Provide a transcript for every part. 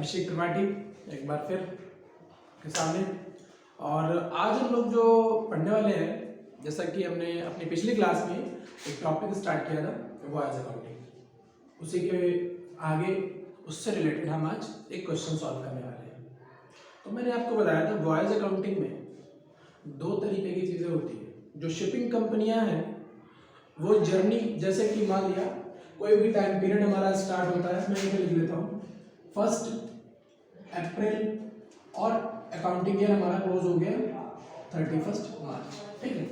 अभिषेक त्रिपाठी एक बार फिर के सामने। और आज हम लोग जो पढ़ने वाले हैं, जैसा कि हमने अपनी पिछली क्लास में एक टॉपिक स्टार्ट किया था वॉइस अकाउंटिंग, उसी के आगे उससे रिलेटेड हम आज एक क्वेश्चन सॉल्व करने वाले हैं। तो मैंने आपको बताया था वॉइस अकाउंटिंग में दो तरीके की चीज़ें होती हैं। जो शिपिंग कंपनियां हैं वो जर्नी, जैसे कि मान लिया कोई भी टाइम पीरियड हमारा स्टार्ट होता है, मैं इसे लिख लेता हूँ 1 अप्रैल और अकाउंटिंग ईयर हमारा क्लोज हो गया 31 मार्च, ठीक है।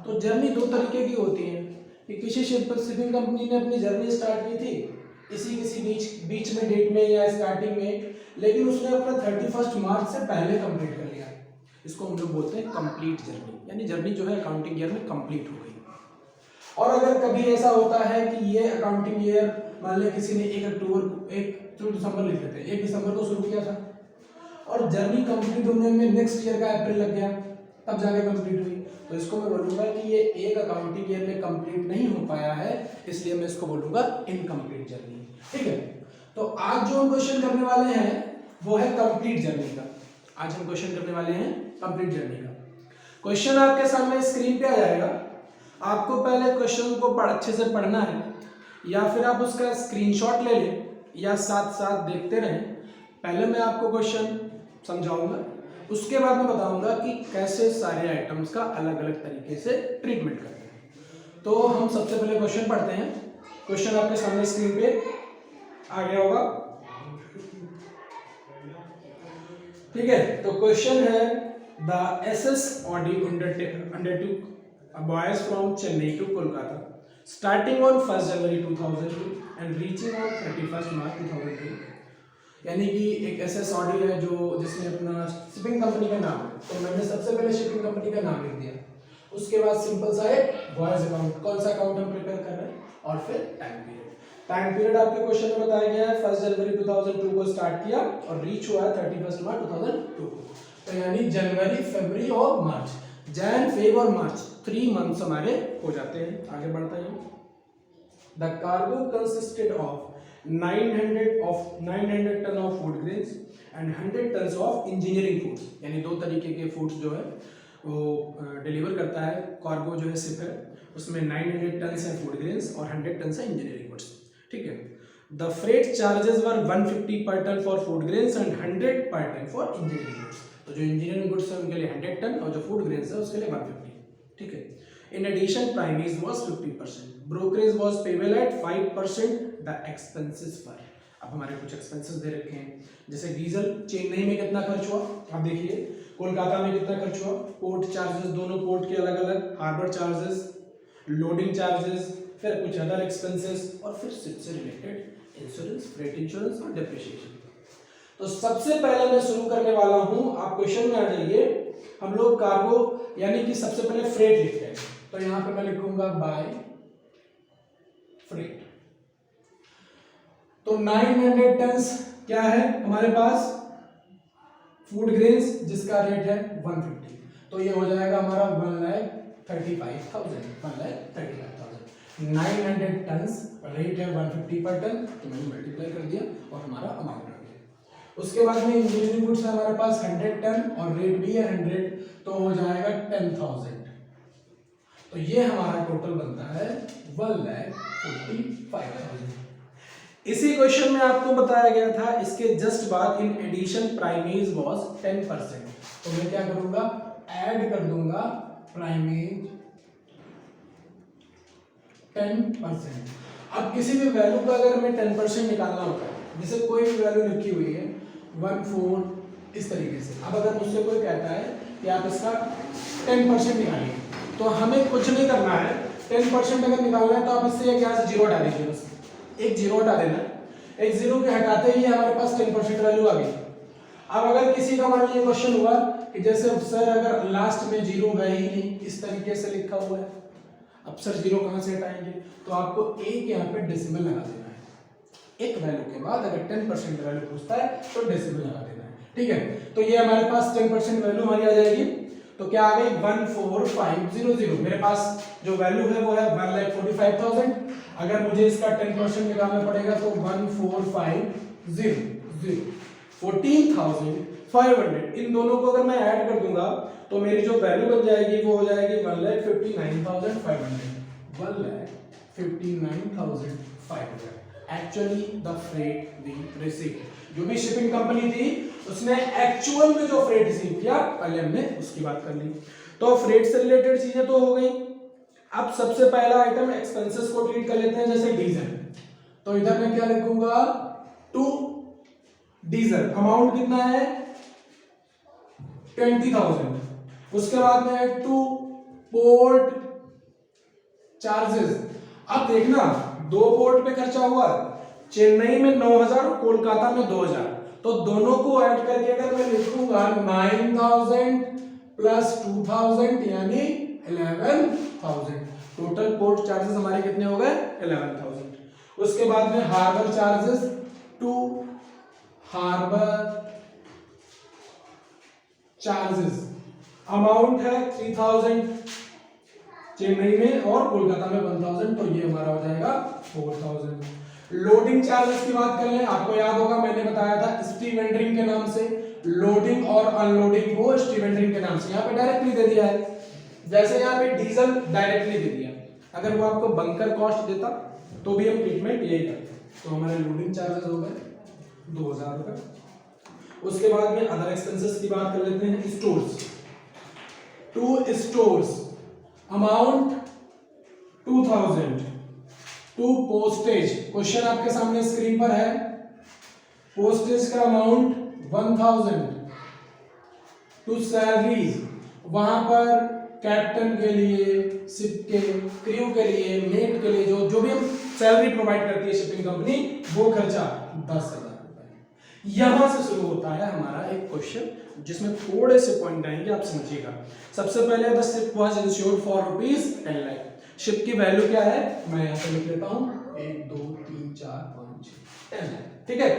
तो जर्नी दो तरीके की होती है कि किसी शिपिंग कंपनी ने अपनी जर्नी स्टार्ट की थी किसी बीच में डेट में या स्टार्टिंग में, लेकिन उसने अपना 31 मार्च से पहले कंप्लीट कर लिया। इसको हम लोग बोलते हैं कंप्लीट जर्नी, यानी जर्नी जो है अकाउंटिंग ईयर में कंप्लीट हो गई। और अगर कभी ऐसा होता है कि ये अकाउंटिंग ईयर मान लिया किसी ने 1 दिसंबर लिख लेते हैं, 1 दिसंबर को शुरू किया था और जर्नी कंप्लीट होने में नेक्स्ट ईयर का अप्रैल लग गया, तब जाके कंप्लीट हुई, तो इसको मैं बोलूंगा कि ये एक अकाउंटिंग ईयर में कंप्लीट नहीं हो पाया है, इसलिए मैं इसको बोलूंगा इनकम्प्लीट जर्नी, ठीक है। तो आज जो हम क्वेश्चन करने वाले हैं वो है कंप्लीट जर्नी का। आज हम क्वेश्चन करने वाले हैं कंप्लीट जर्नी का। क्वेश्चन आपके सामने स्क्रीन पे आ जाएगा। आपको पहले क्वेश्चन को अच्छे से पढ़ना है, या फिर आप उसका स्क्रीनशॉट ले लें या साथ साथ देखते रहें। पहले मैं आपको क्वेश्चन समझाऊंगा, उसके बाद मैं बताऊंगा कि कैसे सारे आइटम्स का अलग अलग तरीके से ट्रीटमेंट करते हैं। तो हम सबसे पहले क्वेश्चन पढ़ते हैं। क्वेश्चन आपके सामने स्क्रीन पे आ गया होगा, ठीक है। तो क्वेश्चन है the SS Audi undertook boys from Chennai to Kolkata starting on 1st January 2002 and reaching on 31st March 2002। यानी कि एक एसएस ऑडी है जो जिसने अपना शिपिंग कंपनी का नाम है, तो मैंने सबसे पहले शिपिंग कंपनी का नाम लिख दिया। उसके बाद सिंपल सा एक वॉइस अकाउंट, कौन सा अकाउंट हम प्रिपेयर कर रहे हैं, और फिर टाइम पीरियड। टाइम पीरियड आपके क्वेश्चन में बताया गया है 1 जनवरी 2002 को स्टार्ट किया और रीच हुआ है 31 मार्च 2002 को। तो यानी जनवरी, फरवरी और मार्च, जैन, फेब और मार्च 3 मंथ्स हमारे हो जाते हैं। आगे बढ़ते हैं। The cargo consisted of 900 ton of food grains and 100 ton of engineering foods, यानी दो तरीके के फूड्स जो है वो डिलीवर करता है कार्गो जो है शिप है, उसमें 900 टन है फूड ग्रेन्स और 100 टन है इंजीनियरिंग फूड्स, ठीक है। The freight charges were 150 per ton for food grains and 100 per ton for engineering goods. तो जो इंजीनियरिंग गुड्स है उनके लिए 100 टन और जो फूड ग्रेन्स है उसके लिए 150, ठीक है। In addition, price was 50%. Brokerage was payable at 5%. The expenses were, अब हमारे कुछ एक्सपेंसेस दे रखे हैं, जैसे डीजल चेन्नई में कितना खर्च हुआ, आप देखिए कोलकाता में कितना खर्च हुआ, पोर्ट चार्जेस, दोनों पोर्ट के अलग अलग, हार्बर चार्जेस, लोडिंग चार्जेस, फिर कुछ अदर एक्सपेंसेस और फिर शिप से रिलेटेड इंश्योरेंस, फ्रेट इंश्योरेंस और डेप्रिसिएशन। तो सबसे पहले मैं शुरू करने वाला हूं, आप क्वेश्चन में आ जाइए। हम लोग कार्गो यानी कि सबसे पहले फ्रेट लिखते हैं, तो यहां पे मैं लिखूंगा बाय फ्रेट। तो 900 टन्स क्या है हमारे पास, फूड ग्रेन्स जिसका रेट है 150, तो ये हो जाएगा हमारा 1,35,000। 900 टन्स रेट है 150 पर टन, तो मैंने मल्टीप्लाई कर दिया और हमारा अमाउंट आ गया। उसके बाद में इंजीनियरिंग गुड्स है हमारे पास 100 टन और रेट भी है 100, तो हो जाएगा 10,000। तो ये हमारा टोटल बनता है 1,45,000। इसी क्वेश्चन में आपको बताया गया था इसके जस्ट बाद इन एडिशन प्राइमेज वाज 10%, तो मैं क्या करूंगा, ऐड कर दूंगा प्राइमेज 10%। अब किसी भी वैल्यू का अगर हमें 10% निकालना होता है, जैसे कोई भी वैल्यू लिखी हुई है 14 इस तरीके से, अब अगर मुझसे कोई कहता है कि आप इसका 10% निकालिए, तो हमें कुछ नहीं करना है। 10% अगर निकालना है तो आप इससे क्या से जीरो हटा दीजिए, बस एक जीरो हटा देना। एक जीरो के हटाते ही हमारे पास 10% वैल्यू आ गई। अब अगर किसी का मान लीजिए क्वेश्चन हुआ कि जैसे सर अगर लास्ट में जीरो गए ही नहीं, इस तरीके से लिखा हुआ है, अब सर जीरो कहां से हटाएंगे, तो आपको एक यहाँ पे डेसिमल लगा देना है। एक वैल्यू के बाद अगर 10% वैल्यू पूछता है तो डेसिमल लगा देना है, ठीक है। तो ये हमारे पास 10% वैल्यू हमारी आ जाएगी, तो क्या आ गई 14500। मेरे पास जो वैल्यू है वो है 1,45,000। अगर मुझे इसका 10% निकालना पड़ेगा तो 14500, 14,500। इन दोनों को अगर मैं ऐड कर दूंगा तो मेरी जो वैल्यू बन जाएगी वो हो जाएगी 1,59,500। 1,59,500 actually the freight we receive. जो भी शिपिंग कंपनी थी उसने एक्चुअल में जो फ्रेट रिसीव किया पहले हमने उसकी बात कर ली। तो फ्रेट से रिलेटेड चीजें तो हो गई। अब सबसे पहला आइटम एक्सपेंसेस को ट्रीट कर लेते हैं, जैसे डीजल। तो इधर मैं क्या लिखूंगा, टू डीजल अमाउंट कितना है 20,000। उसके बाद में टू पोर्ट चार्जेस। अब देखना दो पोर्ट पे खर्चा हुआ, चेन्नई में 9,000 और कोलकाता में 2,000। तो दोनों को ऐड करके अगर मैं लिखूंगा 9,000 प्लस 2,000 यानी 11,000। टोटल पोर्ट चार्जेस हमारे कितने हो गए 11,000। उसके बाद में harbour charges, to harbour charges amount है 3,000 चेन्नई में और कोलकाता में 1,000। तो ये हमारा हो जाएगा 4,000। लोडिंग चार्जेस की बात कर लें, आपको याद होगा मैंने बताया था स्टीवेंडरिंग के नाम से, लोडिंग और अनलोडिंग को स्टीवेंडरिंग के नाम से। यहाँ पे डायरेक्टली दे दिया है, जैसे यहाँ पे डीजल डायरेक्टली दे दिया। अगर वो आपको बंकर कॉस्ट देता तो भी हम ट्रीटमेंट यही करते। तो हमारे लोडिंग चार्जेस हो गए 2,000 रुपए। उसके बाद में अदर एक्सपेंसेस की बात कर लेते हैं। Stores, to stores amount 2,000। To postage, question आपके सामने स्क्रीन पर है, पोस्टेज का अमाउंट 1,000। टू सैलरीज, वहां पर कैप्टन के लिए, शिप के क्रू के लिए, मेट के लिए जो भी हम सैलरी प्रोवाइड करती है शिपिंग कंपनी, वो खर्चा 10,000 रुपए। यहां से शुरू होता है हमारा एक क्वेश्चन जिसमें थोड़े से पॉइंट आएंगे, आप समझिएगा। सबसे पहले the ship was insured for ₹10 lakh. Ship की वैल्यू क्या है, मैं यहां पे लिख लेता हूं 1 2 3 4 5 6 10 लाख, ठीक है।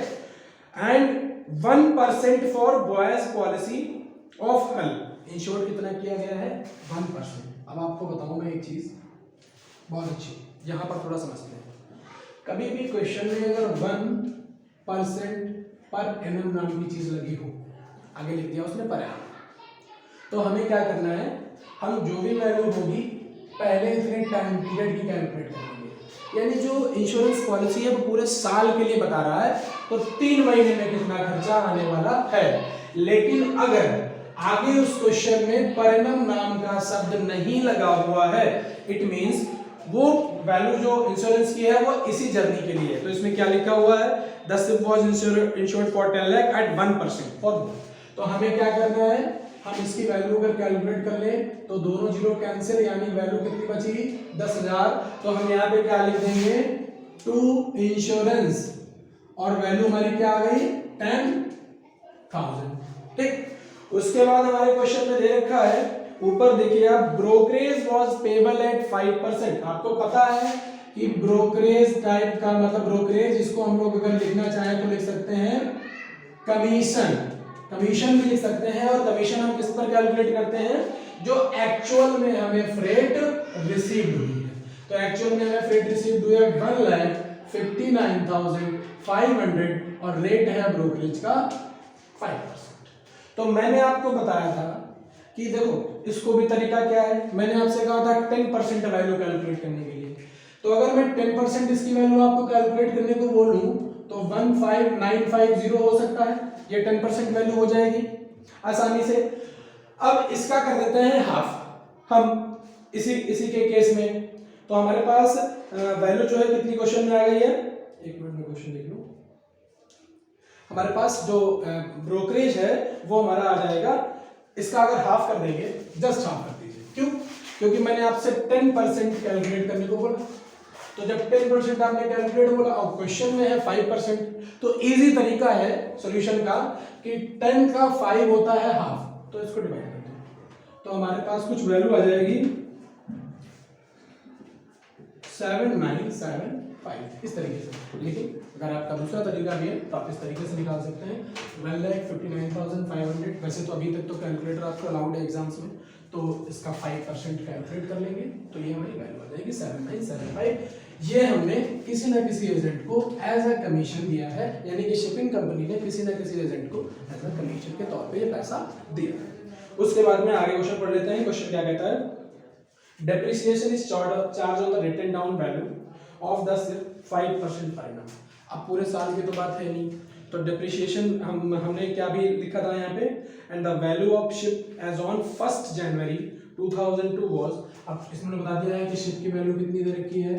And 1% for boys policy of हल, इंश्योर कितना किया गया है 1%। अब आपको बताऊं मैं एक चीज बहुत अच्छी, यहां पर थोड़ा समझते हैं। कभी भी क्वेश्चन में अगर 1% पर एनम नाम की चीज लगी हो, आगे लिख दिया उसने पर एनम, तो हमें क्या करना है, हम जो भी वैल्यू होगी पहले इतने टाइम पीरियड की कैलकुलेट करेंगे। यानी जो इंश्योरेंस पॉलिसी है वो पूरे साल के लिए बता रहा है, तो 3 महीने में कितना खर्चा आने वाला है। लेकिन अगर आगे उस क्वेश्चन में परिणाम नाम का शब्द नहीं लगा हुआ है, इट मींस वो वैल्यू जो इंश्योरेंस की है वो इसी जर्नी के लिए है। तो इसमें क्या लिखा हुआ है, the ship was insured for 10 lakh at 1% for. तो हमें क्या करना है, हम इसकी वैल्यू अगर कैलकुलेट कर लें तो दोनों जीरो कैंसिल, यानी वैल्यू कितनी बची 10,000। तो हम यहाँ पे क्या लिख देंगे, टू इंश्योरेंस, और वैल्यू हमारी क्या आ गई 10,000, ठीक। उसके बाद हमारे क्वेश्चन में दे रखा है, ऊपर देखिए आप, ब्रोकरेज वाज पेबल एट 5%। आपको पता है कि ब्रोकरेज टाइप का मतलब ब्रोकरेज, इसको हम लोग अगर लिखना चाहें तो लिख सकते हैं कमीशन, कमीशन भी लिख सकते हैं। और कमीशन हम किस पर कैलकुलेट करते हैं, जो एक्चुअल में हमें फ्रेट रिसीव्ड हुई है। तो एक्चुअल में हमें फ्रेट रिसीव्ड हुई है 1,59,500 और रेट है ब्रोकरेज का 5%। तो मैंने आपको बताया था कि देखो इसको भी तरीका क्या है, मैंने आपसे कहा था 10% वैल्यू कैलकुलेट करने के लिए। तो अगर मैं 10% इसकी वैल्यू आपको कैलकुलेट करने को बोलूं तो 15950 हो सकता है, ये 10% वैल्यू हो जाएगी आसानी से। अब इसका कर देते हैं हाफ हम इसी के केस में। तो हमारे पास वैल्यू जो है कितनी क्वेश्चन में आ गई है, एक मिनट में क्वेश्चन देख लो। हमारे पास जो ब्रोकरेज है वो हमारा आ जाएगा, इसका अगर हाफ कर देंगे, जस्ट हाफ कर दीजिए। क्यों, क्योंकि मैंने आपसे 10% कैलकुलेट करने को बोला। तो जब 10% आपने कैलकुलेट बोला और क्वेश्चन में है 5%, तो इजी तरीका है सॉल्यूशन का कि 10 का 5 होता है हाफ, तो इसको डिवाइड कर दो। तो हमारे पास कुछ वैल्यू आ जाएगी 797 5 इस तरीके से। लेकिन अगर आपका दूसरा तरीका भी है तो आप इस तरीके से निकाल सकते हैं 1,59,500। वैसे तो अभी तक तो कैलकुलेटर आपको अलाउड है एग्जाम्स में, तो इसका 5% कैलकुलेट कर लेंगे तो ये हमारी वैल्यू आ जाएगी 7975। ये हमने किसी ना किसी एजेंट को एज अ कमीशन दिया है, यानी कि शिपिंग कंपनी ने किसी ना किसी एजेंट को एज अ कमीशन के तौर पे ये पैसा दिया है। उसके बाद में आगे क्वेश्चन पढ़ लेते हैं। क्वेश्चन क्या कहता है, depreciation is charged on the written down value of the ship 5% per annum. अब पूरे साल की तो बात है नहीं, तो डेप्रिसिएशन हमने क्या भी लिखा था यहाँ पे, and the value of ship as on 1 January 2002 was. अब इसमें बता दिया है कि शिप की वैल्यू कितनी दे रखी है,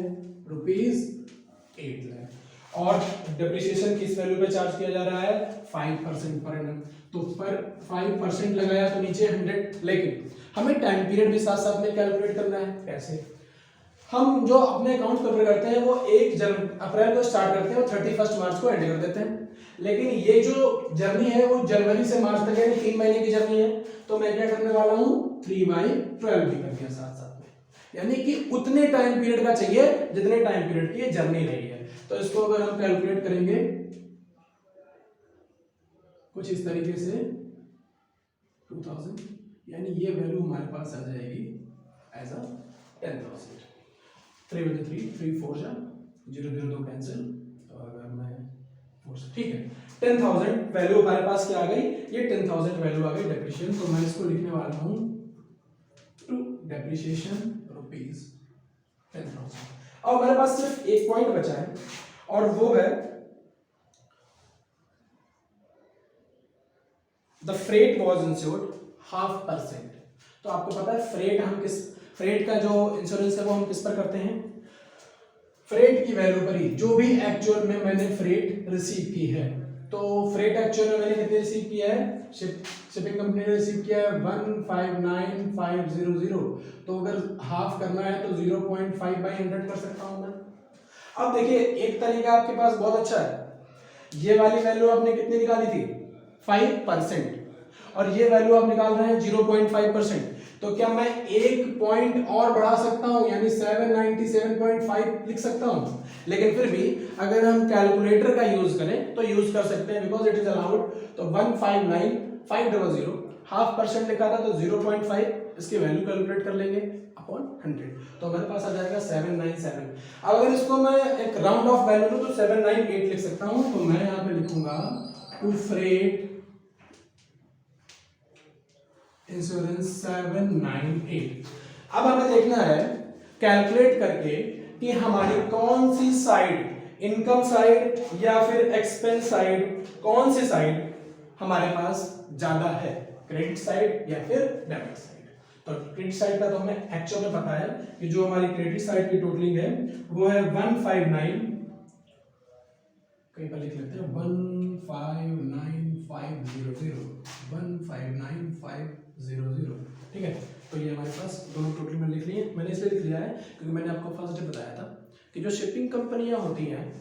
₹8 लाख, और डेप्रिसिएशन किस वैल्यू पे चार्ज किया जा रहा है, 5% पर एनम। तो पर 5% लगाया तो नीचे 100, लेकिन हमें टाइम पीरियड भी साथ साथ में कैलकुलेट करना है। कैसे? हम जो अपने अकाउंट प्रिपेयर करते हैं वो 1 अप्रैल को स्टार्ट करते हैं और 31 मार्च को एंड कर देते हैं, लेकिन ये जो जर्नी है वो जनवरी से मार्च तक है, 3 महीने की जर्नी है। तो मैं क्या करने वाला हूँ, 3/12 भी कर दिया साथ साथ में, यानी कि उतने टाइम पीरियड का चाहिए जितने टाइम पीरियड की जर्नी रही है। तो इसको अगर हम कैलकुलेट करेंगे कुछ इस तरीके से 2000, यानी ये वैल्यू हमारे पास आ जाएगी एज अ 10,000। 3 बजे 3 4 जा 0 कैंसिल, तो अगर मैं 4 ठीक है 10,000 वैल्यू हमारे पास क्या आ गई, ये 10,000 वैल्यू आ गई डेप्रिसिएशन। तो मैं इसको लिखने वाला हूँ टू डेप्रिसिएशन ₹10,000। अब हमारे पास सिर्फ एक पॉइंट बचा है और वो है द फ्रेट वॉज इंश्योर्ड 0.5%। तो आपको पता है फ्रेट का जो इंश्योरेंस है वो हम किस पर करते हैं, फ्रेट की वैल्यू पर ही, जो भी एक्चुअल में मैंने फ्रेट रिसीव की है। तो फ्रेट एक्चुअल में मैंने कितने रिसीव किया है, शिपिंग कंपनी ने रिसीव किया है 159,500। तो अगर हाफ करना है तो 0.5/100 कर सकता हूं मैं। अब देखिए एक तरीका आपके पास बहुत अच्छा है, ये वाली वैल्यू आपने कितनी निकाली थी, 5%, और ये वैल्यू आप निकाल रहे हैं 0.5%। तो क्या मैं एक पॉइंट और बढ़ा सकता हूं, यानी 797.5 लिख सकता हूं। लेकिन फिर भी अगर हम कैलकुलेटर का यूज करें तो यूज कर सकते हैं, बिकॉज इट इज अलाउड। तो 159,500 0.5% लिखा था, तो 0.5 इसकी वैल्यू कैलकुलेट कर लेंगे अपॉन 100, तो हमारे पास आ जाएगा 797। अब अगर इसको मैं एक राउंड ऑफ वैल्यू लूं तो 798 लिख सकता हूं। तो मैं यहां पे लिखूंगा टू फ्रेट इंश्योरेंस 798। अब हमें देखना है कैलकुलेट करके कि हमारी कौन सी साइड, इनकम साइड या फिर एक्सपेंस साइड, कौन सी साइड हमारे पास ज्यादा है, क्रेडिट साइड या फिर डेबिट साइड। तो क्रेडिट साइड का तो हमें एक्चुअल में पता है कि जो हमारी क्रेडिट साइड की टोटलिंग है वो है 159, कहीं पर लिख लेते हैं 159,500, ठीक है। तो ये हमारे पास दोनों टोटल में लिख लिए। मैंने इसलिए लिख लिया है क्योंकि मैंने आपको फर्स्ट डे बताया था कि जो शिपिंग कंपनियां होती हैं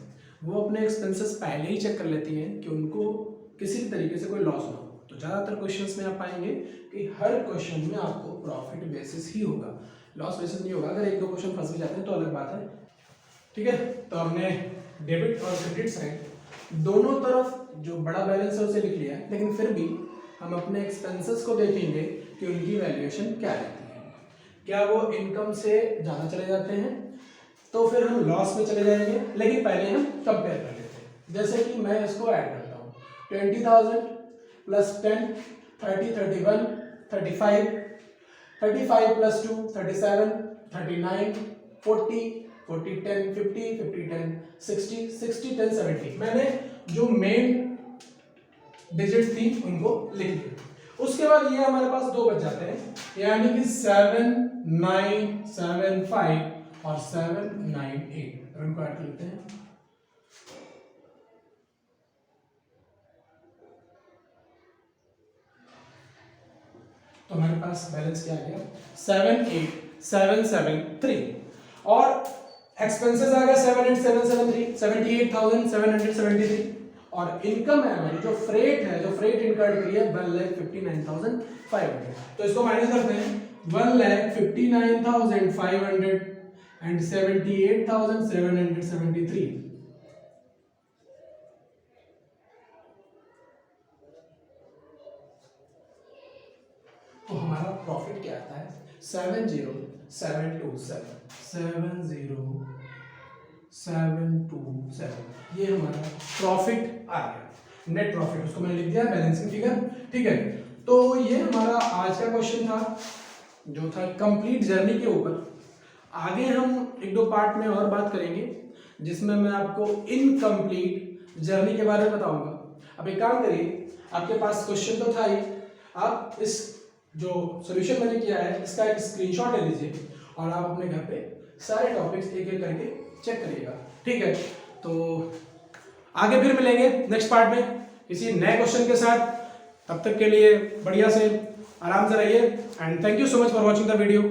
वो अपने एक्सपेंसेस पहले ही चेक कर लेती हैं कि उनको किसी भी तरीके से कोई लॉस ना हो। तो ज़्यादातर क्वेश्चंस में आप पाएंगे कि हर क्वेश्चन में आपको प्रॉफिट बेसिस ही होगा, लॉस बेसिस नहीं होगा। अगर एक दो क्वेश्चन फंस भी जाते हैं तो अलग बात है, ठीक है। तो हमने डेबिट और क्रेडिट साइड दोनों तरफ जो बड़ा बैलेंस है उसे लिख लिया है, लेकिन फिर भी हम अपने एक्सपेंसेस को देखेंगे कि उनकी वैल्यूएशन क्या रहती है। क्या वो इनकम से ज़्यादा चले जाते हैं तो फिर हम लॉस में चले जाएंगे, लेकिन पहले हम कंपेयर कर लेते हैं। जैसे कि मैं इसको ऐड करता हूँ 20,000 + 10 30 31 35 35 + 2 37 39 40 40 10 50 50 10 60 60 10 70। मैंने जो मेन डिजिट थी उनको लिख दिया। उसके बाद ये हमारे पास दो बच जाते हैं, यानी कि 7,975 और 798, उनको ऐड कर लेते हैं। तो हमारे पास बैलेंस क्या आ गया 78773 और एक्सपेंसेस आ गया 78773 78,773 और इनकम है हमारी जो फ्रेट है, जो फ्रेट इनकर्ड करी है 1,59,500। तो इसको माइनस करते हैं 1,59,500 and 78,773. तो हमारा प्रॉफिट क्या आता है 70727, ये हमारा प्रॉफिट आ गया, नेट प्रॉफिट, उसको मैंने लिख दिया बैलेंसिंग फिगर। ठीक है, तो ये हमारा आज का क्वेश्चन था जो था कंप्लीट जर्नी के ऊपर। आगे हम एक दो पार्ट में और बात करेंगे जिसमें मैं आपको इनकम्प्लीट जर्नी के बारे में बताऊंगा। अब एक काम करिए, आपके पास क्वेश्चन तो था ही, आप इस जो सॉल्यूशन मैंने किया है इसका एक स्क्रीनशॉट ले लीजिए और आप अपने घर पे सारे टॉपिक्स एक एक करके चेक करिएगा। ठीक है, तो आगे फिर मिलेंगे नेक्स्ट पार्ट में किसी नए क्वेश्चन के साथ। तब तक के लिए बढ़िया से आराम से रहिए and thank you so much for watching the video.